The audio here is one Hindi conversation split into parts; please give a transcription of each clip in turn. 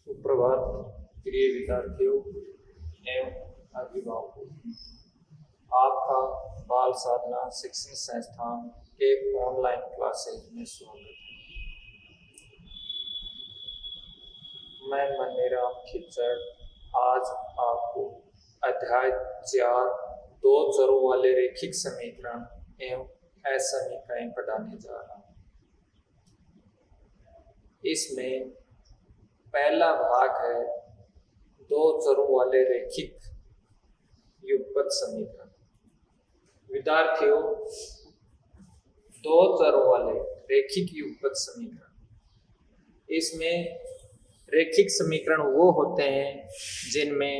सुप्रभात प्रिय विद्यार्थियों एवं अभिभावकों। आपका बाल साधना शिक्षण संस्थान के ऑनलाइन क्लासेज में स्वागत है। मैं मनीराम खिचड़ आज आपको अध्याय 4 दो चरों वाले रैखिक समीकरण एवं असमीकरण पढ़ाने जा रहा हूँ। इसमें पहला भाग है दो चरों वाले रैखिक युगपत समीकरण। विद्यार्थियों, दो चरों वाले रैखिक युगपत समीकरण, इसमें रैखिक समीकरण वो होते हैं जिनमें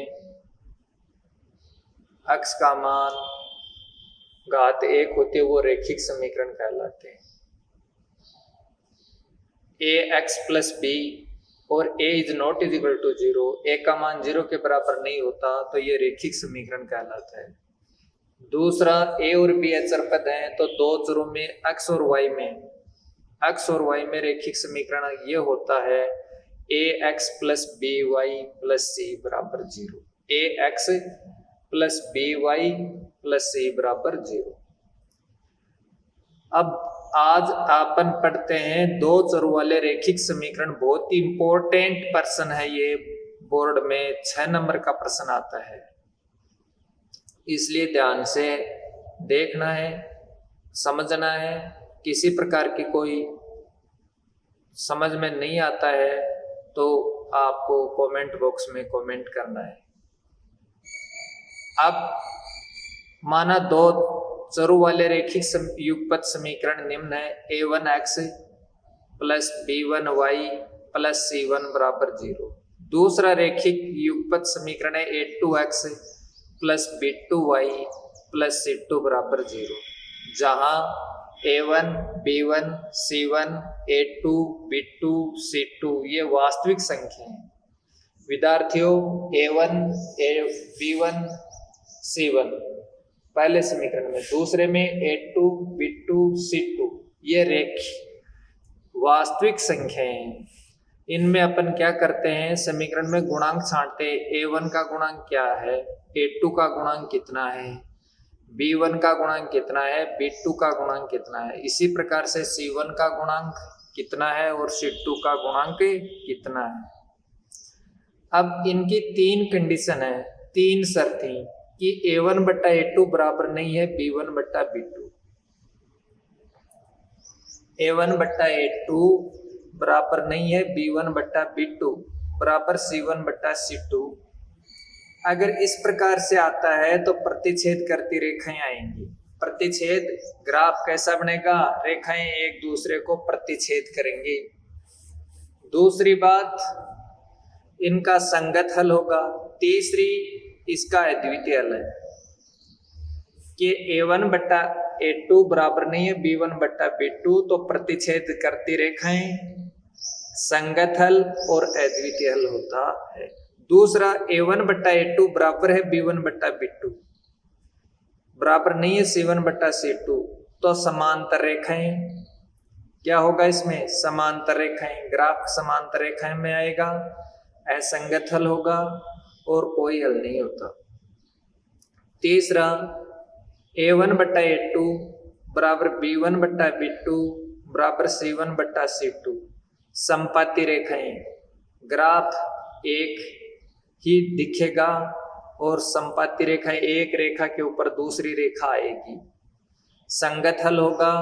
अक्ष का मान घात 1 होते हैं, वो रैखिक समीकरण कहलाते हैं। ax प्लस बी और a is not is equal to 0, a का मान 0 के बराबर नहीं होता तो ये रैखिक समीकरण कहलाता है। दूसरा, a और b अचर पद हैं तो दो चरों में x और y में रैखिक समीकरण ये होता है ax plus b y plus c बराबर 0, ax plus b y plus c बराबर 0। अब आज अपन पढ़ते हैं दो चरों वाले रैखिक समीकरण। बहुत ही इंपॉर्टेंट प्रश्न है ये, बोर्ड में 6 नंबर का प्रश्न आता है, इसलिए ध्यान से देखना है, समझना है। किसी प्रकार की कोई समझ में नहीं आता है तो आपको कमेंट बॉक्स में कमेंट करना है। अब माना दो चरों वाले रैखिक युगपत समीकरण निम्न है a1x plus b1y plus c1 बराबर 0। दूसरा रैखिक युगपत समीकरण है a2x plus b2y plus c2 बराबर 0, जहां a1 b1 c1 a2 b2 c2 ये वास्तविक संख्या हैं। विद्यार्थियों, a1 b1 c1 पहले समीकरण में, दूसरे में a2 b2 c2 ये रैखिक वास्तविक संख्याएं हैं। इनमें अपन क्या करते हैं, समीकरण में गुणांक छांटते हैं। a1 का गुणांक क्या है, a2 का गुणांक कितना है, b1 का गुणांक कितना है, b2 का गुणांक कितना है। इसी प्रकार से c1 का गुणांक कितना है और c2 का गुणांक कितना है। अब इनकी 3 कंडीशन है, 3 शर्तें कि a1 बट्टा a2 बराबर नहीं है b1 बट्टा b2, a1 बट्टा a2 बराबर नहीं है b1 बट्टा b2 बराबर c1 बट्टा c2। अगर इस प्रकार से आता है तो प्रतिच्छेद करती रेखाएं आएंगी। प्रतिच्छेद ग्राफ कैसा बनेगा, रेखाएं एक दूसरे को प्रतिच्छेद करेंगी। दूसरी बात, इनका संगत हल होगा। तीसरी, इसका अद्वितीय हल है कि a1 बट्टा a2 बराबर नहीं है b1 बट्टा b2, तो प्रतिच्छेद करती रेखाएं संगत हल और अद्वितीय हल होता है। दूसरा, a1 बट्टा a2 बराबर है b1 बट्टा b2 बराबर नहीं है c1 बट्टा c2, तो समांतर रेखाएं क्या होगा, इसमें समांतर रेखाएं, ग्राफ समांतर रेखाएं में आएगा, असंगत हल होगा और कोई हल नहीं होता। तीसरा, a1 बट्टा a2 बराबर b1 बट्टा b2 बराबर c1 बट्टा c2 समपाती रेखाएं, ग्राफ एक ही दिखेगा और समपाती रेखा एक रेखा के ऊपर दूसरी रेखा आएगी, संगत हल होगा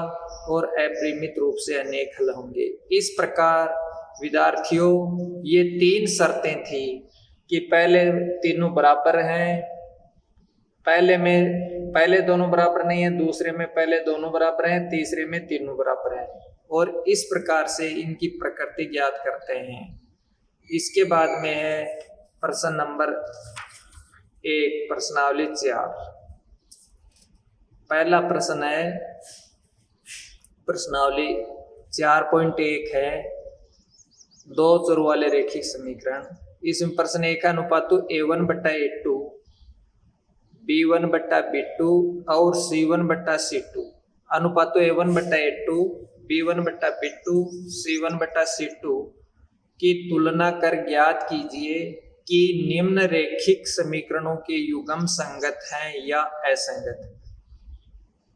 और अपरिमित रूप से अनेक हल होंगे। इस प्रकार विद्यार्थियों, ये 3 शर्तें थी कि पहले तीनों बराबर हैं, पहले दोनों बराबर नहीं है, दूसरे में पहले दोनों बराबर हैं, तीसरे में तीनों बराबर हैं, और इस प्रकार से इनकी प्रकृति ज्ञात करते हैं। इसके बाद में है प्रश्न नंबर 1, प्रश्नावली 4। पहला प्रश्न है प्रश्नावली 4.1 है दो चरों वाले रैखिक समीकरण। इसमें प्रश्न 1 का अनुपात a1 बट्टा a2 b1 बट्टा b2 और c1 बट्टा c2, अनुपात a1 बट्टा a2 b1 बट्टा b2 c1 बट्टा c2 की तुलना कर ज्ञात कीजिए कि निम्न रैखिक समीकरणों के युग्म संगत हैं या असंगत।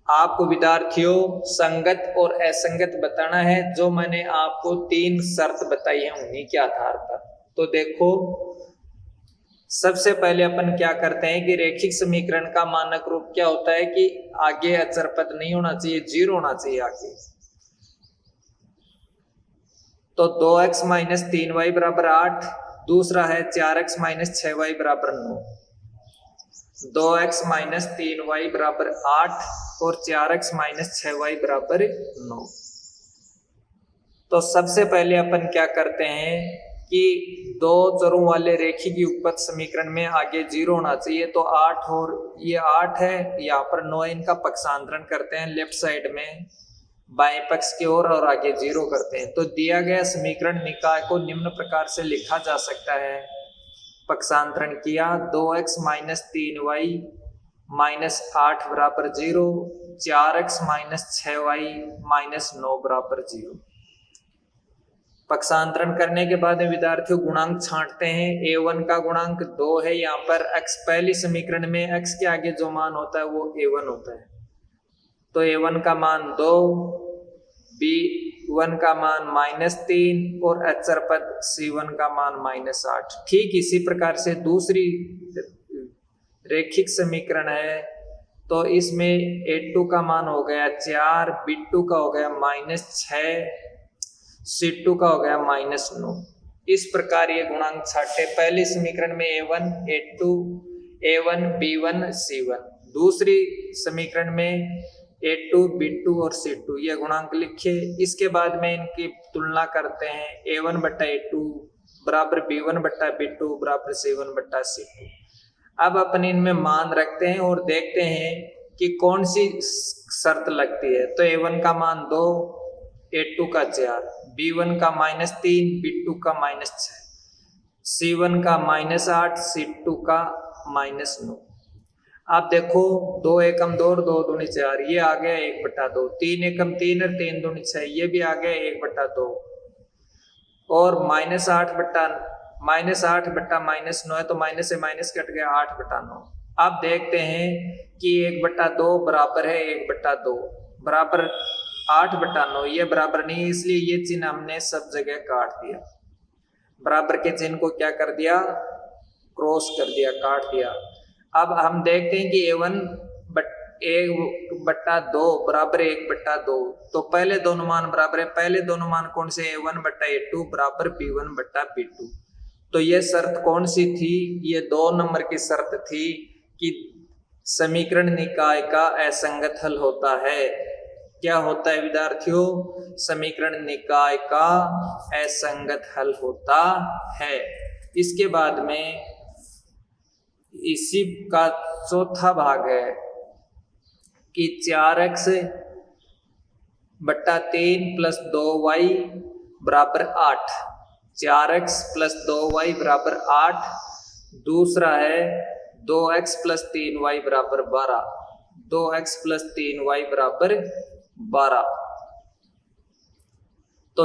आपको विद्यार्थियों संगत और असंगत बताना है। जो मैंने आपको 3 शर्त बताई है उन्हीं के आधार पर। तो देखो, सबसे पहले अपन क्या करते हैं कि रैखिक समीकरण का मानक रूप क्या होता है कि आगे अचर पद नहीं होना चाहिए, 0 होना चाहिए आगे। तो 2x माइनस 3y बराबर 8, दूसरा है 4x माइनस 6y बराबर 9। 2x माइनस 3y बराबर 8 और 4x माइनस 6y बराबर 9। तो सबसे पहले अपन क्या करते हैं कि दो चरों वाले रेखिक युगपत समीकरण में आगे 0 होना चाहिए। तो 8 और ये 8 है, यहाँ पर 9, इनका पक्षांतरण करते हैं लेफ्ट साइड में बाएं पक्ष की ओर और आगे 0 करते हैं। तो दिया गया समीकरण निकाय को निम्न प्रकार से लिखा जा सकता है। पक्षांतरण किया, 2x माइनस 3y माइनस 8 बराबर 0, 4x माइनस 6y माइनस 9 बराबर 0। पक्षांतरण करने के बाद विद्यार्थियों गुणांक छांटते हैं। a1 का गुणांक 2 है। यहाँ पर x पहली समीकरण में x के आगे जो मान होता है वो a1 होता है। तो a1 का मान 2, b1 का मान -3 और अचर पद c1 का मान -8। ठीक इसी प्रकार से दूसरी रैखिक समीकरण है। तो इसमें a2 का मान हो गया 4, b2 का हो गया -6, C2 का हो गया -9। इस प्रकार ये गुणांक छाटे। पहले समीकरण में A1, A2, A1, B1, C1। दूसरी समीकरण में A2, B2 और C2 ये गुणांक लिखे। इसके बाद में इनकी तुलना करते हैं। A1 बट्टा A2 बराबर B1 बट्टा B2 बराबर C1 बट्टा C2। अब अपन इनमें मान रखते हैं और देखते हैं कि कौन सी शर्त लगती है। तो A1 का मान 2, A2 का 4, B1 का -3, B2 का -6, C1 का -8, C2 का -9। आप देखो 2 एकम 2 और 2 दूनी 4, ये आ गया 1/2। 3 एकम 3 और 3 दूनी 6, ये भी आ गया 1/2। और -8 बट्टा -9 है तो माइनस से माइनस कट गया 8/9। अब देखते हैं कि 1/2 बराबर है 1/2 बराबर 8/9, ये बराबर नहीं है, इसलिए ये चिन्ह हमने सब जगह काट दिया। बराबर के चिन्ह को क्या कर दिया, क्रॉस कर दिया, काट दिया। अब हम देखते हैं कि A1 1/2 बराबर 1/2। तो पहले दोनों मान बराबर है। पहले दोनों मान कौन से, A1 बट्टा A2 बराबर B1 बट्टा B2। तो ये शर्त कौन सी थी, ये 2 नंबर की शर्त थी कि समीकरण निकाय का असंगत हल होता है। क्या होता है विद्यार्थियों, समीकरण निकाय का असंगत हल होता है। इसके बाद में इसी का चौथा भाग है कि 4x बट्टा 3 प्लस 2y बराबर 8। 4x प्लस 2y बराबर 8। दूसरा है 2x प्लस 3y बराबर 12। 2x प्लस 3y बराबर 12। तो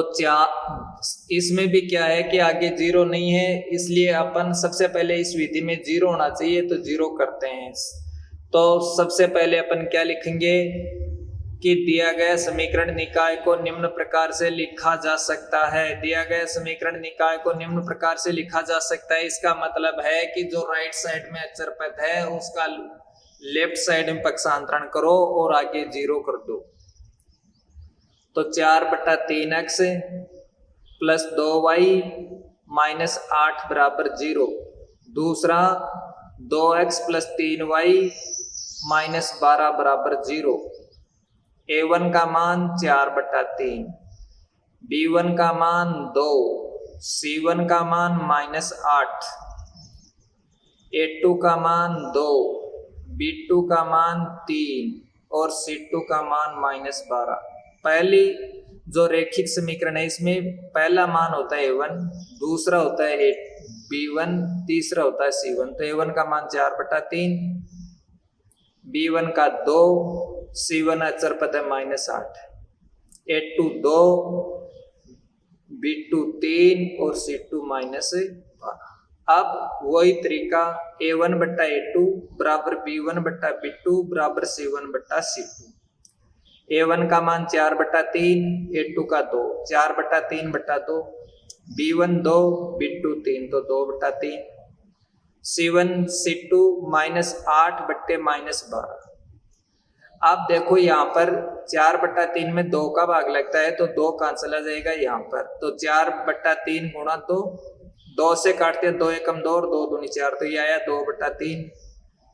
इसमें भी क्या है कि आगे 0 नहीं है, इसलिए अपन सबसे पहले इस विधि में 0 होना चाहिए तो 0 करते हैं। तो सबसे पहले अपन क्या लिखेंगे कि दिया गया समीकरण निकाय को निम्न प्रकार से लिखा जा सकता है। दिया गया समीकरण निकाय को निम्न प्रकार से लिखा जा सकता है, इसका मतलब है कि जो राइट साइड में अचर पद है उसका लेफ्ट साइड में पक्षांतरण करो और आगे 0 कर दो। तो 4/3x प्लस 2y माइनस 8 बराबर 0। दूसरा 2x प्लस 3y माइनस 12 बराबर 0। A1 का मान 4/3, B1 का मान 2, C1 का मान -8, A2 का मान 2, B2 का मान 3 और C2 का मान -12। पहली जो रैखिक समीकरण है इसमें पहला मान होता है A1, दूसरा होता है B1, तीसरा होता है C1। तो A1 का मान 4/3, B1 का 2, C1 अचर पद है -8, A2 2, B2 3 और C2 -12। अब वही तरीका A1/A2 बराबर B1/B2 बराबर C1/C2। A1 का मान 4/3, A2 का 2, 4/3/2, B1 2, B2 3 तो 2/3, C1 C2 -8/-12। आप देखो यहाँ पर 4/3 में 2 का भाग लगता है तो 2 कहाँ चला जाएगा यहाँ पर, तो 4/3 गुणा 2, 2 से काटते 2 एकम 2 और 2 दूनी 4 तो ये आया 2/3।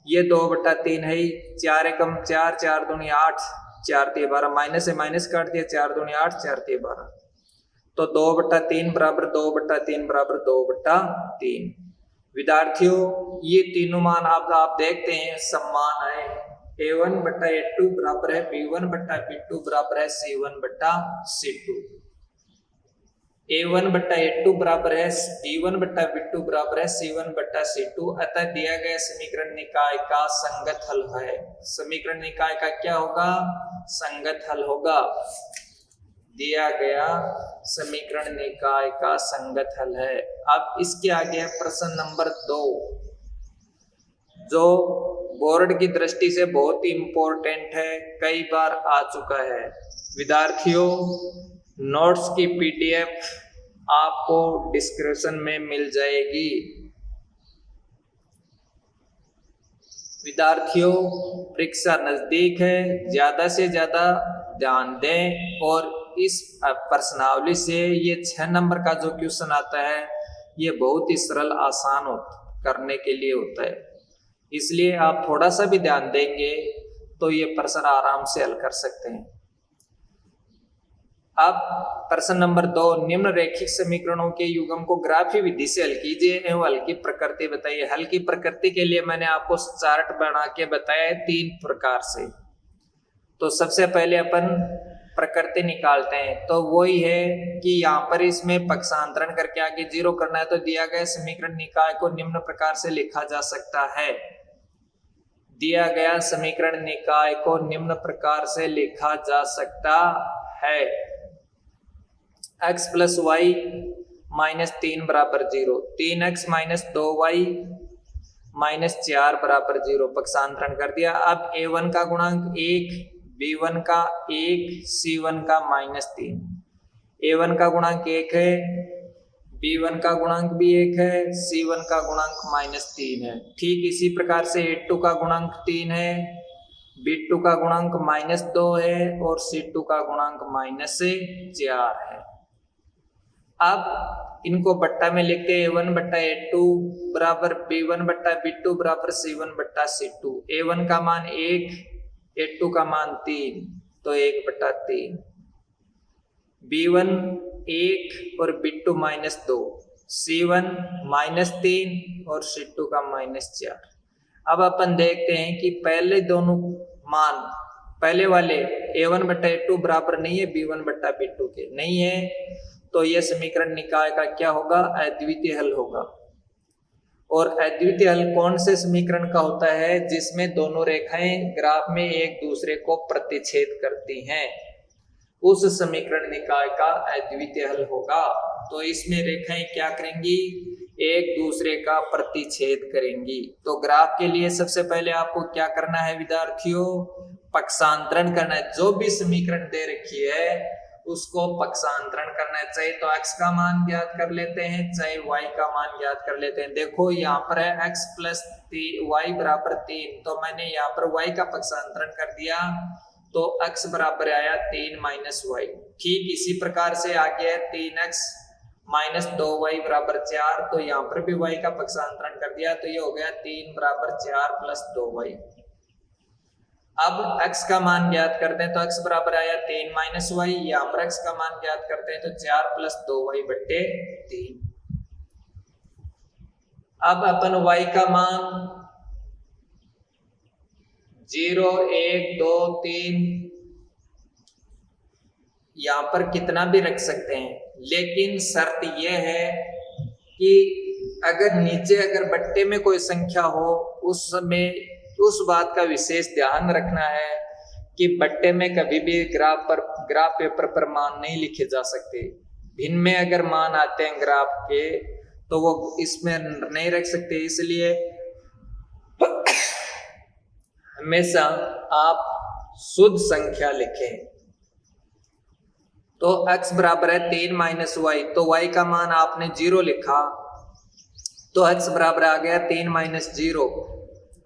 ये 2/3 है ही, 4 एकम 4, 4 दूनी 8, 4 3 12, माइनस से माइनस काट दिया, 4 दूनी 8, 4 3 12 तो 2/3 बराबर 2/3 बराबर 2/3। विद्यार्थियों ये तीनों मान आप देखते हैं समान है। A1/A2 बराबर है B1/B2 बराबर है C1/C2। A1/A2 बराबर है B1/B2 बराबर है C1/C2। अतः दिया गया समीकरण निकाय का संगत हल है। समीकरण निकाय का क्या होगा, संगत हल होगा। दिया गया समीकरण निकाय का संगत हल है। अब इसके आगे है प्रश्न नंबर 2, जो बोर्ड की दृष्टि से बहुत ही इंपॉर्टेंट है, कई बार आ चुका है। विद्यार्थियों नोट्स की PDF आपको डिस्क्रिप्शन में मिल जाएगी। विद्यार्थियों परीक्षा नजदीक है, ज्यादा से ज्यादा ध्यान दें और इस प्रश्नावली से ये 6 नंबर का जो क्वेश्चन आता है ये बहुत ही सरल आसान करने के लिए होता है, इसलिए आप थोड़ा सा भी ध्यान देंगे तो ये प्रश्न आराम से हल कर सकते हैं। अब प्रश्न नंबर 2, निम्न रैखिक समीकरणों के युग्म को ग्राफी विधि से हल कीजिए एवं हल की प्रकृति बताइए। हल की प्रकृति के लिए मैंने आपको चार्ट बना के बताया है 3 प्रकार से। तो सबसे पहले अपन प्रकृति निकालते हैं, तो वही है कि यहाँ पर इसमें पक्षांतरण करके आगे 0 करना है। तो दिया गया समीकरण निकाय को निम्न प्रकार से लिखा जा सकता है। दिया गया समीकरण निकाय को निम्न प्रकार से लिखा जा सकता है। x + y - 3 बराबर 0, 3x - 2y - 4 बराबर 0। पक्षांतरण कर दिया। अब A1 का गुणांक 1, B1 का 1, C1 का -3। A1 का गुणांक 1 है, B1 का गुणांक भी 1 है, C1 का गुणांक -3 है। ठीक इसी प्रकार से A2 का गुणांक 3 है, B2 का गुणांक -2 है और C2 का गुणांक -4 है। अब इनको बट्टा में लिखते हैं। A1/A2 बराबर B1/B2 बराबर C1/C2। A1 का मान 1, A2 का मान 3 तो 1/3। B1 1 और B2 -2, C1 -3 और C2 का -4। अब अपन देखते हैं कि पहले दोनों मान पहले वाले A1/A2 बराबर नहीं है B1/B2 के, नहीं है, तो यह समीकरण निकाय का क्या होगा, अद्वितीय हल होगा। और अद्वितीय हल कौन से समीकरण का होता है, जिसमें दोनों रेखाएं ग्राफ में एक दूसरे को प्रतिच्छेद करती हैं, उस समीकरण निकाय का अद्वितीय हल होगा। तो इसमें रेखाएं क्या करेंगी, एक दूसरे का प्रतिच्छेद करेंगी। तो ग्राफ के लिए सबसे पहले आपको क्या करना है विद्यार्थियों, पक्षांतरण करना है। जो भी समीकरण दे रखी है उसको पक्षांतरण करना है, चाहे तो x का मान ज्ञात कर लेते हैं, चाहे y का मान ज्ञात कर लेते हैं। देखो यहाँ पर है x + y बराबर 3, तो मैंने यहाँ पर y का पक्षांतरण कर दिया तो x बराबर आया 3 - y। ठीक इसी प्रकार से आगे है 3x - 2y बराबर 4, तो यहाँ पर भी y का पक्षांतरण कर दिया तो ये हो गया 3 बराबर 4 + 2y। अब x का मान ज्ञात करते हैं तो x बराबर आया 3 - y। यहाँ पर x का मान ज्ञात करते हैं तो 4 + 2y/3। अब अपन y का मान 0 1 2 3 यहाँ पर कितना भी रख सकते हैं, लेकिन शर्त यह है कि अगर नीचे अगर बट्टे में कोई संख्या हो उस समय उस बात का विशेष ध्यान रखना है कि बट्टे में कभी भी ग्राफ पेपर पर मान नहीं लिखे जा सकते। भिन्न में अगर मान आते हैं ग्राफ के तो वो इसमें नहीं रख सकते, इसलिए हमेशा आप शुद्ध संख्या लिखें। तो x बराबर है 3 माइनस वाई, तो y का मान आपने 0 लिखा तो x बराबर आ गया 3 माइनस 0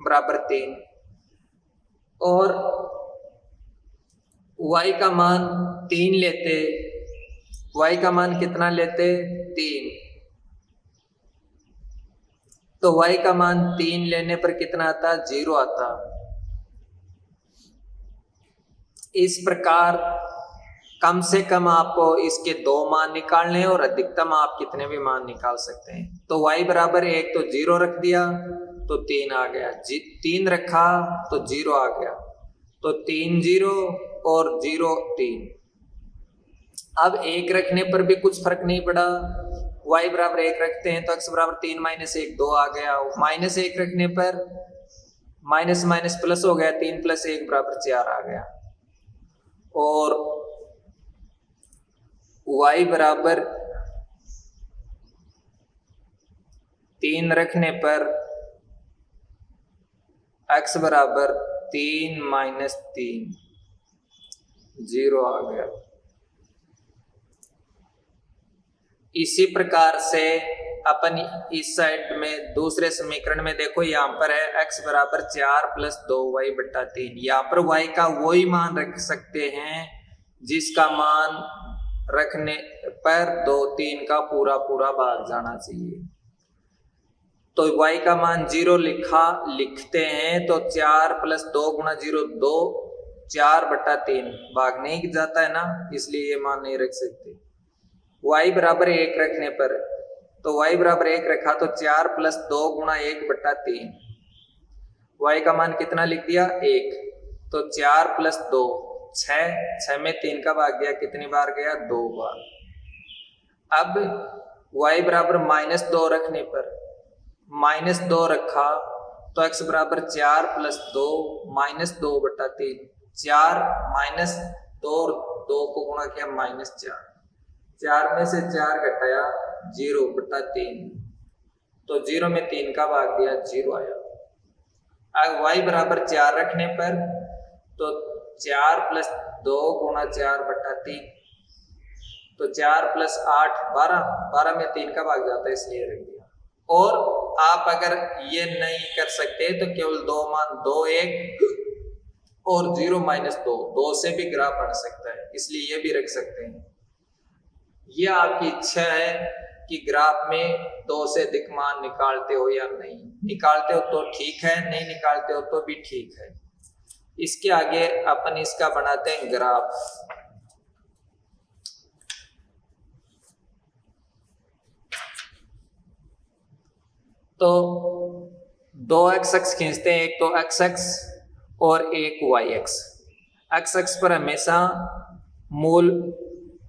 बराबर 3, और y का मान 3 लेते, y का मान कितना लेते 3, तो y का मान 3 लेने पर कितना आता 0 आता। इस प्रकार कम से कम आपको इसके 2 मान निकालने हैं और अधिकतम आप कितने भी मान निकाल सकते हैं। तो y बराबर 1 तो 0 रख दिया तो 3 आ गया, 3 रखा तो 0 आ गया, तो 3 0 और 0 3। अब 1 रखने पर भी कुछ फर्क नहीं पड़ा, y बराबर 1 रखते हैं तो x बराबर 3 माइनस 1 2 आ गया, माइनस 1 रखने पर माइनस माइनस प्लस हो गया, 3 प्लस 1 बराबर 4 आ गया, और y बराबर 3 रखने पर x बराबर 3 माइनस 3 0 आ गया। इसी प्रकार से अपन इस साइड में दूसरे समीकरण में देखो, यहाँ पर है x बराबर 4 प्लस 2y बट्टा 3, यहाँ पर y का वही मान रख सकते हैं जिसका मान रखने पर 2 3 का पूरा पूरा भाग जाना चाहिए। तो y का मान 0 लिखते हैं तो 4 प्लस 2 गुणा 0 2, 4 बट्टा 3 भाग नहीं जाता है ना, इसलिए ये मान नहीं रख सकते। y बराबर 1 रखने पर, तो y बराबर 1 रखा तो 4 प्लस 2 गुणा 1 बट्टा 3, y का मान कितना लिख दिया 1, तो 4 प्लस 2 6 में 3 का भाग गया, कितनी बार गया 2 बार। अब y बराबर माइनस 2 रखने पर, माइनस 2 रखा तो x बराबर 4 प्लस 2 माइनस 2 बट्टा 3, 4 माइनस 2 2 को गुणा किया माइनस 4, 4 में से 4 घटाया 0 बट्टा 3, तो 0 में 3 का भाग दिया 0 आया। अब y बराबर 4 रखने पर तो 4 प्लस 2 गुणा 4 बट्टा 3, तो 4 प्लस 8 12, 12 में 3 का भाग जाता है इसलिए रख दिया। और आप अगर ये नहीं कर सकते तो केवल 2 मान 2 1 और 0 माइनस 2, 2 से भी ग्राफ बन सकता है, इसलिए ये भी रख सकते हैं। यह आपकी इच्छा है कि ग्राफ में 2 से अधिक मान निकालते हो या नहीं, निकालते हो तो ठीक है, नहीं निकालते हो तो भी ठीक है। इसके आगे अपन इसका बनाते हैं ग्राफ। तो 2 x अक्ष खींचते हैं, एक तो x अक्ष और एक y अक्ष। x अक्ष पर हमेशा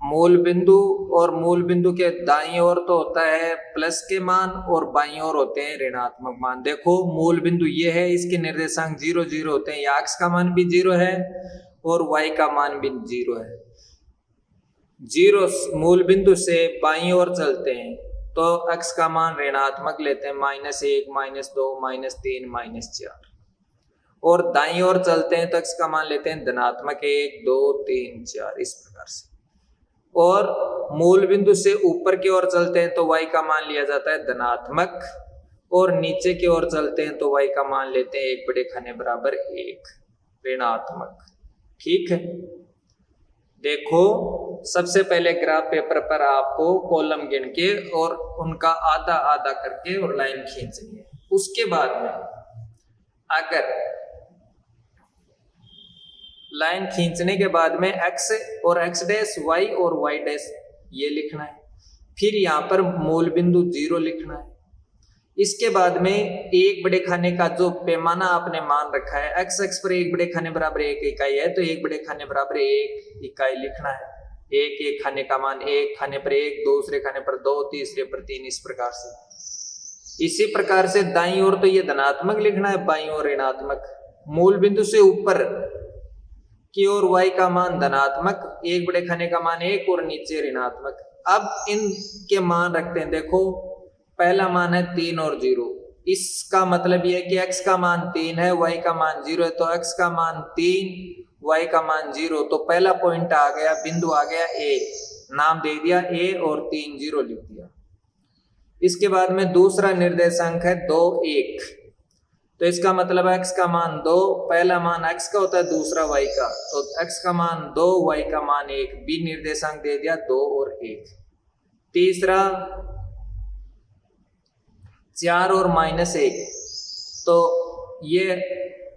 मूल बिंदु और मूल बिंदु के दाईं ओर तो होता है प्लस के मान और बाईं ओर होते हैं ऋणात्मक मान। देखो मूल बिंदु ये है, इसके निर्देशांक 0 0 होते हैं, या x का मान भी 0 है और y का मान भी 0 है। 0 मूल बिंदु से बाईं ओर चलते हैं तो x का मान ऋणात्मक लेते हैं, -1 -2 -3 -4, और दाईं ओर चलते हैं तो x का मान लेते हैं धनात्मक 1 2 3 4, इस प्रकार से। और मूल बिंदु से ऊपर की ओर चलते हैं तो y का मान लिया जाता है धनात्मक, और नीचे की ओर चलते हैं तो y का मान लेते हैं 1 बड़े खाने बराबर 1 ऋणात्मक। ठीक है, देखो सबसे पहले ग्राफ पेपर पर आपको कॉलम गिन के और उनका आधा आधा करके और लाइन खींचनी है। उसके बाद में अगर लाइन खींचने के बाद में x और x डैश y और y डैश ये लिखना है, फिर यहाँ पर मूल बिंदु 0 लिखना है। इसके बाद में 1 बड़े खाने का जो पैमाना आपने मान रखा है, x अक्ष पर 1 बड़े खाने बराबर 1 इकाई है तो 1 बड़े खाने बराबर 1 इकाई लिखना है। 1 खाने का मान 1 खाने पर 1, दूसरे खाने पर 2, तीसरे पर 3, इस प्रकार से। इसी प्रकार से दाईं ओर तो ये धनात्मक लिखना है, बाईं ओर ऋणात्मक। मूल बिंदु से ऊपर की ओर y का मान धनात्मक, 1 बड़े खाने का मान 1 और नीचे ऋणात्मक। अब इनके मान रखते हैं। देखो पहला मान है 3 और 0, इसका मतलब यह है कि x का मान 3 है, y का मान 0 है, तो x का मान 3, y का मान 0। तो पहला पॉइंट आ गया, बिंदु आ गया A, नाम दे दिया A और 3 0 लिख दिया। इसके बाद में दूसरा निर्देशांक है 2 1, तो इसका मतलब x का मान 2, पहला मान x का होता है, दूसरा y का, तो x का मान 2, y का मान 1, b निर्देशांक दे दिया 2 और 1। तीसरा 4 और -1, तो ये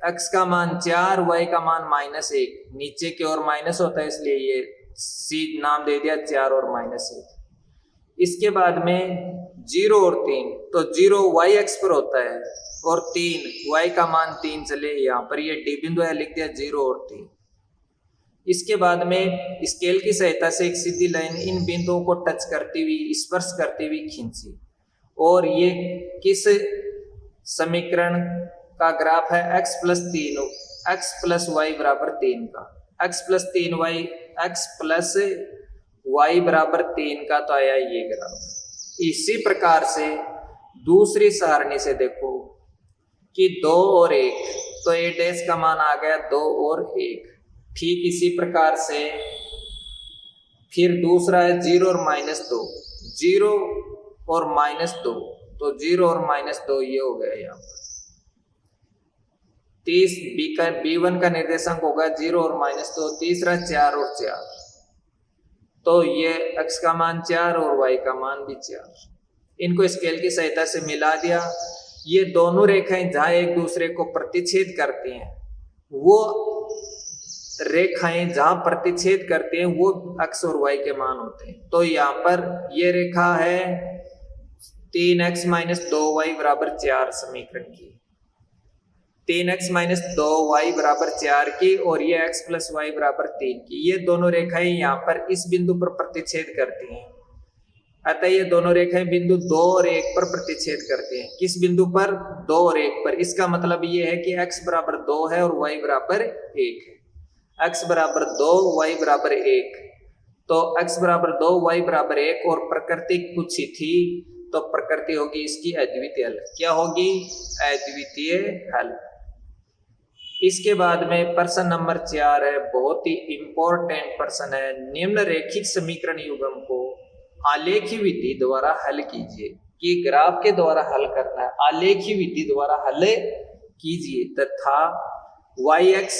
x का मान 4, y का मान -1, नीचे की ओर माइनस होता है इसलिए ये c नाम दे दिया 4 और -1। इसके बाद में 0 और 3, तो 0 y अक्ष पर होता है और 3 y का मान 3 चले, यहाँ पर ये d बिंदु है, लिख दिया 0 और 3। इसके बाद में स्केल की सहायता से एक सीधी लाइन इन बिंदुओं को टच करती हुई, स्पर्श करती हुई खींची, और ये किस समीकरण का ग्राफ है? x + 3 x + y = 3 का, x + 3y x + y = 3 का, तो आया ये ग्राफ। इसी प्रकार से दूसरी सारणी से देखो कि 2 और 1, तो a डैश का मान आ गया 2 और 1। ठीक इसी प्रकार से फिर दूसरा है 0 और -2, 0 और -2, तो 0 और -2 ये हो गया यहाँ पर। 30 B1 का निर्देशांक होगा 0 और -2। तीसरा 4 और 4, तो ये x का मान 4 और y का मान भी 4। इनको स्केल की सहायता से मिला दिया। ये दोनों रेखाएं जहां एक दूसरे को प्रतिच्छेद करती हैं, वो रेखाएं जहां प्रतिच्छेद करते हैं वो x और y के मान होते हैं। तो यहाँ पर ये रेखा है 3x - 2y = 4 समीकरण की, 3x - 2y = 4 की, और ये x + y = 3 की। ये दोनों रेखाएं यहाँ पर इस बिंदु पर प्रतिच्छेद करती हैं। अतः ये दोनों रेखाएं बिंदु 2 और 1 पर प्रतिच्छेद करती हैं। किस बिंदु पर? 2 और 1 पर। इसका मतलब ये है कि x = 2 है और y = 1 है। x = 2, y = 1, तो x = 2, y = 1, और प्रकृति कुछ ही थी, तो प्रकृति होगी इसकी अद्वितीय हल। क्या होगी? अद्वितीय हल। इसके बाद में प्रश्न नंबर 4 है, बहुत ही इंपॉर्टेंट प्रश्न है। निम्न रेखिक समीकरण युग्म को आलेखी विधि द्वारा हल कीजिए। कि ग्राफ के द्वारा हल करना है, आलेखी विधि द्वारा हल कीजिए तथा y-अक्ष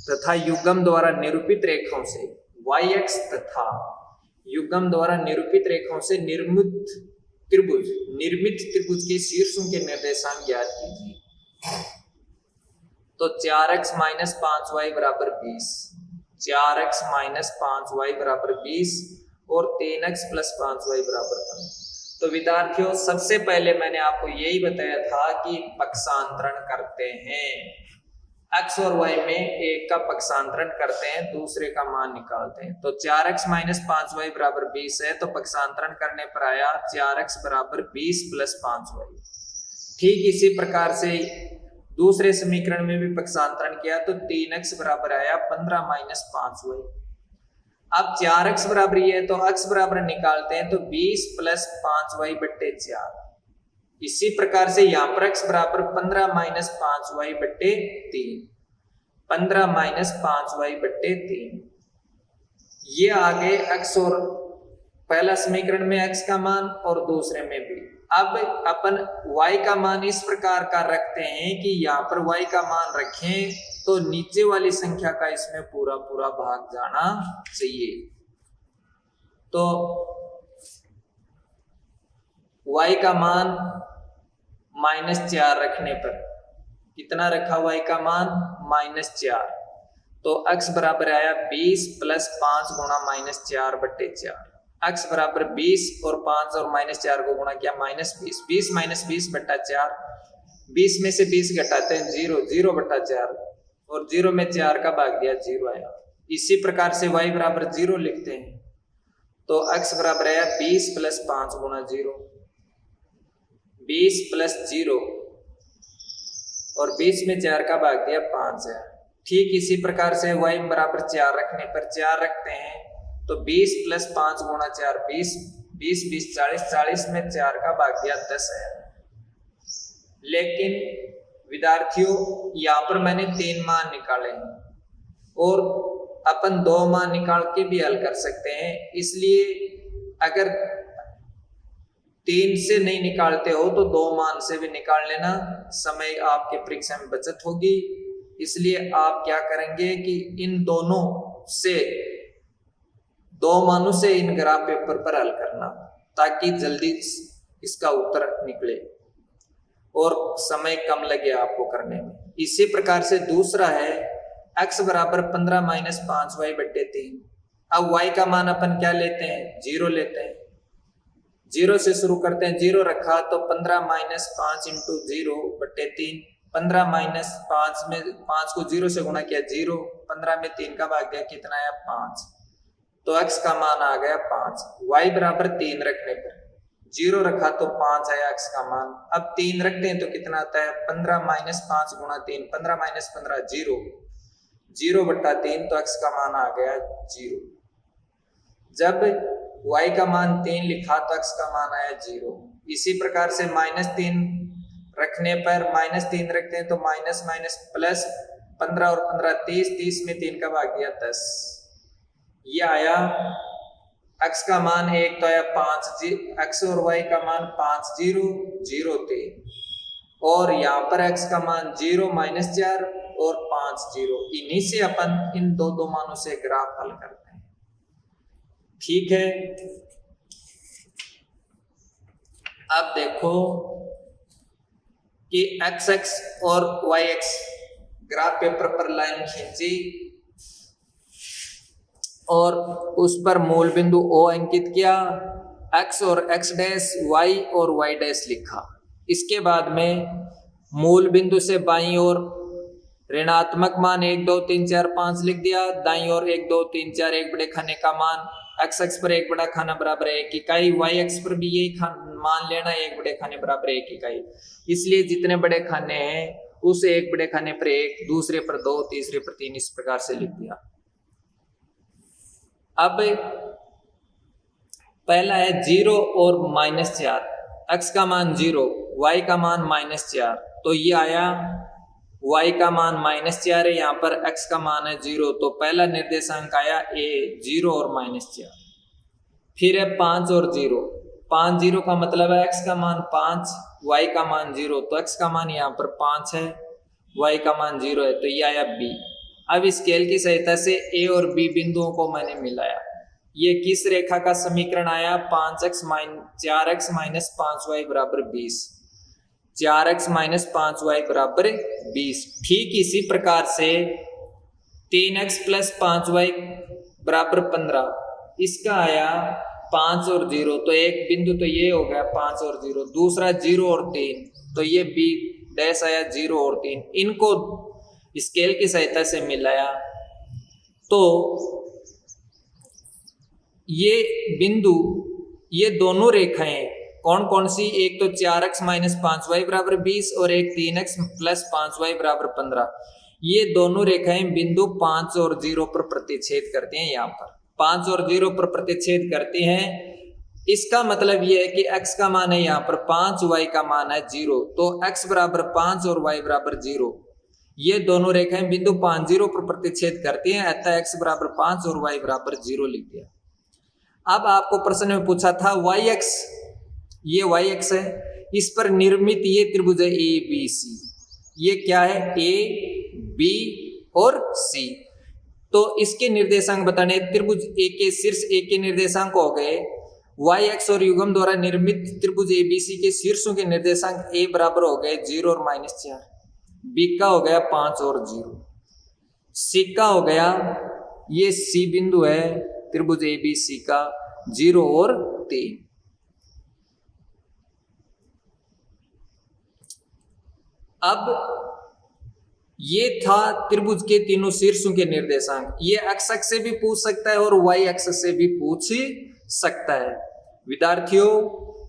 तथा युग्म द्वारा निरूपित रेखाओं से, y-अक्ष तथा युग्म द्वारा निरूपित रेखाओं से निर्मित त्रिभुज के शीर्षों के निर्देशांक ज्ञात कीजिए। तो 4x - 5y = 20, 4x - 5y = 20, और 3x + 5y = 15। तो विद्यार्थियों, सबसे पहले मैंने आपको यही बताया था कि पक्षांतरण करते हैं, x और y में एक का पक्षांतरण करते हैं, दूसरे का मान निकालते हैं। तो 4x - 5y = 20 है, तो पक्षांतरण करने पर आया 4x = 20 + 5y। ठीक इसी प्रकार से दूसरे समीकरण में भी पक्षांतरण किया, तो 3x बराबर आया 15 - 5y। अब 4x बराबर ये है, तो x बराबर निकालते हैं, तो 20 + 5y / 4। इसी प्रकार से यहाँ पर x बराबर 15 - 5y / 3, 15 - 5y / 3। ये आ गए x, और पहला समीकरण में x का मान और दूसरे में भी। अब अपन y का मान इस प्रकार का रखते हैं कि यहाँ पर y का मान रखें तो नीचे वाली संख्या का इसमें पूरा भाग जाना चाहिए। तो y का मान -4 रखने पर कितना रखा? y का मान -4, तो x बराबर आया 20 + 5 गुणा -4 / 4। x बराबर 20 और 5 और -4 को गुणा किया -20, 20 - 20 / 4, 20 में से 20 घटाते हैं 0, 0 / 4, और 0 में 4 का भाग दिया 0 आया। इसी प्रकार से y बराबर 0 लिखते हैं, तो x बराबर आया 20 + 5 गुणा 0, 20 + 0, और 20 में 4 का भाग दिया 5 है। ठीक इसी प्रकार से y बराबर 4 रखने पर 4 रखते हैं, तो 20 प्लस 5 गुणा 4 20, 20 20 40, 40 में 4 का भाग दिया 10 है। लेकिन विद्यार्थियों यहाँ पर मैंने 3 मान निकाले हैं और अपन 2 मान निकाल के भी हल कर सकते हैं। इसलिए अगर 3 से नहीं निकालते हो तो 2 मान से भी निकाल लेना, समय आपके परीक्षा में बचत होगी। इसलिए आप क्या करेंगे कि इन दोनों से 2 मानों से इन ग्राफ पेपर पर हल करना ताकि जल्दी इसका उत्तर निकले और समय कम लगे आपको करने में। इसी प्रकार से दूसरा है x बराबर 15 माइनस 5y बट्टे 3। अब y का मान अपन क्या लेते हैं, 0 लेते हैं। 0 से शुरू करते हैं, 0 रखा तो 15 माइनस 5 इंटू 0 बट्टे 3। 15 माइनस 5 में 5 को 0 से गुणा किया 0, 15 में 3 का भाग दिया, कितना आया 5। तो x का मान आ गया 5। y बराबर 3 रखने पर 0 रखा तो 5 आया x का मान। अब 3 रखते हैं तो कितना आता है 15 माइनस 5 गुणा 3, 15 माइनस 15 0, 0 बट्टा 3, तो x का मान आ गया 0। जब y का मान 3 लिखा तो x का मान आया 0। इसी प्रकार से -3 रखने पर -3 रखते हैं तो माइनस माइनस प्लस 15 और 15 30, 30 में 3 का भाग दिया 10। ये आया x का मान 1 तो आया 5, x और y का मान 5 0 0 3 और यहाँ पर x का मान 0 -4 और 5 0। इन्हीं से अपन इन दो मानों से ग्राफ हल करते हैं। ठीक है, अब देखो कि x और y ग्राफ पेपर पर लाइन खींची और उस पर मूल बिंदु O अंकित किया, x और x डैश y और y डैश लिखा। इसके बाद में मूल बिंदु से बाईं ओर ऋणात्मक मान 1 2 3 4 5 लिख दिया, दाईं ओर 1 2 3 4 एक बड़े खाने का मान, x पर एक बड़ा खाना बराबर 1 इकाई, y पर भी यही मान लेना, एक बड़े खाने बराबर 1 इकाई। इसलिए जितने बड़े खाने हैं उस एक बड़े खाने पर 1, दूसरे पर 2, तीसरे पर 3, इस प्रकार से लिख दिया। अब पहला है 0 और -4, x का मान 0, y का मान -4, तो ये आया y का मान -4 है, यहाँ पर x का मान है 0, तो पहला निर्देशांक आया a 0 और -4। फिर है 5 और 0, 5 0 का मतलब है x का मान 5, y का मान 0, तो x का मान यहाँ पर 5 है, y का मान 0 है, तो ये आया b। अब स्केल की सहायता से a और b बिंदुओं को मैंने मिलाया। ये किस रेखा का समीकरण आया, 4x माइनस 5y बराबर 20, 4x माइनस 5y बराबर 20। ठीक इसी प्रकार से 3x प्लस 5y बराबर 15, इसका आया 5 और 0, तो एक बिंदु तो ये हो गया 5 और 0, दूसरा 0 और 3, तो ये b डैश आया 0 और 3। इनको स्केल की सहायता से मिलाया तो ये बिंदु, ये दोनों रेखाएं कौन कौन सी, एक तो 4x माइनस 5y बराबर 20 और एक 3x प्लस 5y बराबर 15, ये दोनों रेखाएं बिंदु 5 और 0 पर प्रतिच्छेद करती हैं। यहाँ पर 5 और 0 पर प्रतिच्छेद करती हैं। इसका मतलब ये है कि x का मान है यहाँ पर 5, y का मान है 0, तो x बराबर 5 और y बराबर 0, ये दोनों रेखाएं बिंदु 5 0 पर प्रतिच्छेद करती हैं, अतः x बराबर 5 और y बराबर 0 लिख दिया। अब आपको प्रश्न में पूछा था yx, ये yx है, इस पर निर्मित ये त्रिभुज है ABC, ये क्या है A B और C, तो इसके निर्देशांक बताने, त्रिभुज A के शीर्ष A के निर्देशांक हो गए, yx और युग्म द्वारा निर्मित त्रिभुज ABC के शीर्षों के निर्देशांक A बराबर हो गए 0 और -4, B का हो गया 5 और 0, C का हो गया, ये C बिंदु है त्रिभुज ABC का 0 और 3। अब ये था त्रिभुज के तीनों शीर्षों के निर्देशांक। ये x अक्ष से भी पूछ सकता है और y अक्ष से भी पूछ सकता है। विद्यार्थियों,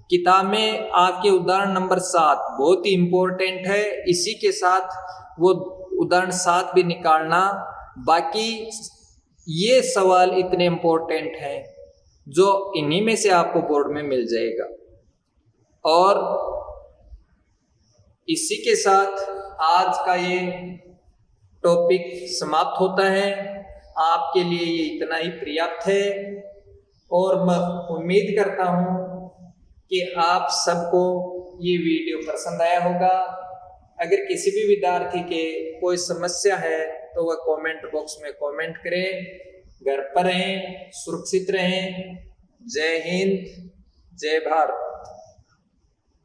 किताब में आपके उदाहरण नंबर 7 बहुत ही इंपॉर्टेंट है, इसी के साथ वो उदाहरण 7 भी निकालना। बाकी ये सवाल इतने इम्पोर्टेंट हैं जो इन्हीं में से आपको बोर्ड में मिल जाएगा। और इसी के साथ आज का ये टॉपिक समाप्त होता है। आपके लिए ये इतना ही पर्याप्त है और मैं उम्मीद करता हूँ कि आप सबको ये वीडियो पसंद आया होगा। अगर किसी भी विद्यार्थी के कोई समस्या है तो वह कमेंट बॉक्स में कमेंट करें। घर पर रहें, सुरक्षित रहें। जय हिंद, जय भारत।